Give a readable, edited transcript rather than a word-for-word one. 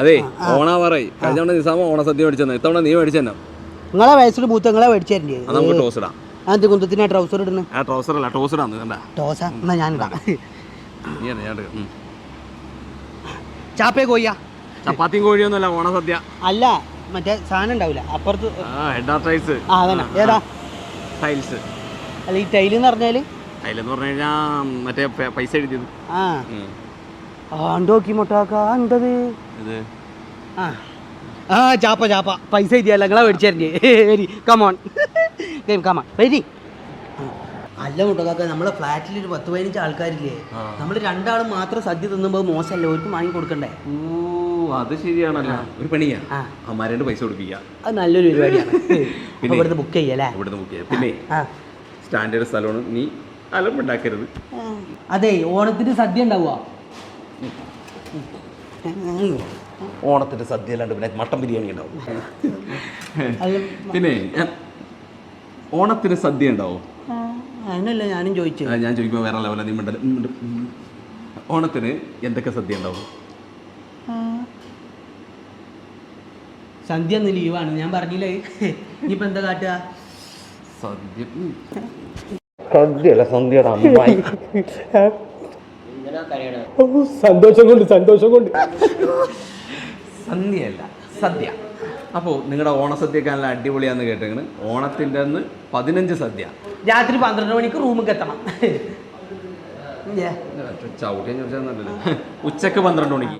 അതെ ഓണാവാറായി കഴിഞ്ഞ തവണ നിസാമ ഓണസദ്യ മേടിച്ചെന്നു ഇത്തവണ നീ മേടിച്ചെന്നോ നിങ്ങളെ വയസ്സിൽ പൂത്ത നിങ്ങളെ മേടിച്ചേരണ്ടേ നമുക്ക് ടോസ് ഇടാം അത് കുന്തത്തിന് ട്രൗസർ ഇടുന്നു ആ ട്രൗസർ അല്ല ടോസ് ഇടാന്ന് കണ്ടാ ടോസ എന്നാ ഞാനിടാം ഞാൻ ചാപ്പേ കോയ്യ ചപ്പാത്തിയും കോഴിയൊന്നുമല്ല ഓണസദ്യ അല്ല മറ്റേ സാധനം ഉണ്ടാവില്ല അപ്പുറത്ത് ആ അതന്നെ ഏതാ ടൈൽസ് അല്ല ഈ ടൈൽ എന്ന് പറഞ്ഞാല് ടൈലെന്ന് പറഞ്ഞു കഴിഞ്ഞാൽ മറ്റേ പൈസ എഴുതിയത് ആ ആണ്ടോക്കി മുട്ടാക്ക എന്തത് ഇത് ആ ചാപ്പ പൈസ എഴുതിയല്ല നിങ്ങളെ മേടിച്ചേരണ്ടേ വരി കമോൺ കമാൺ വരി അല്ല മുട്ടക്കാക്ക നമ്മളെ ഫ്ലാറ്റിൽ ഒരു 10-15 ആൾക്കാരില്ലേ നമ്മൾ രണ്ടാളും മാത്രം സദ്യ തിന്നുമ്പോൾ മോശമല്ലേ അവർക്ക് വാങ്ങി കൊടുക്കണ്ടേ അത് ശരിയാണല്ലോ ഒരു പണിയാ അമ്മാരോട് പൈസ കൊടുപ്പിക്കുക അത് നല്ലൊരു പരിപാടിയാണ് ഇവിടുന്ന് ബുക്ക് ചെയ്യല്ലേ ഇവിടുന്ന് ബുക്ക് ചെയ്യാം പിന്നെ സ്റ്റാൻഡേർഡ് സ്ഥലമാണ് നീ അലമ്പുണ്ടാക്കരുത് അതെ ഓണത്തിന് സദ്യ ഉണ്ടാവുക ഓണത്തിന്റെ സദ്യ അല്ലാണ്ട് പിന്നെ മട്ടൻ ബിരിയാണി ഉണ്ടാവും പിന്നെ ഓണത്തിന് സദ്യ ഉണ്ടാവും അതിനല്ല ഞാനും ചോദിച്ചു ഞാൻ ചോദിക്കുമ്പോൾ വേറെ ലെവല നീ മിണ്ടൽ ഓണത്തിന് എന്തൊക്കെ സദ്യ ഉണ്ടാവും സദ്യ ഒന്ന് ലീവാണ് ഞാൻ പറഞ്ഞില്ലേ ഇനിയിപ്പോ എന്താ കാട്ടുക സദ്യയല്ല സന്ധ്യയുടെ അമ്മായി സന്തോഷം കൊണ്ട് സന്ധ്യയല്ല സദ്യ അപ്പോൾ നിങ്ങളുടെ ഓണസദ്യയൊക്കെ നല്ല അടിപൊളിയാന്ന് കേട്ടിങ്ങനെ ഓണത്തിൻ്റെ അന്ന് 15 സദ്യ രാത്രി 12 മണിക്ക് റൂമിൽ എത്തണം ചവിട്ടിയാൻ ചോദിച്ചാൽ ഉച്ചക്ക് 12 മണിക്ക്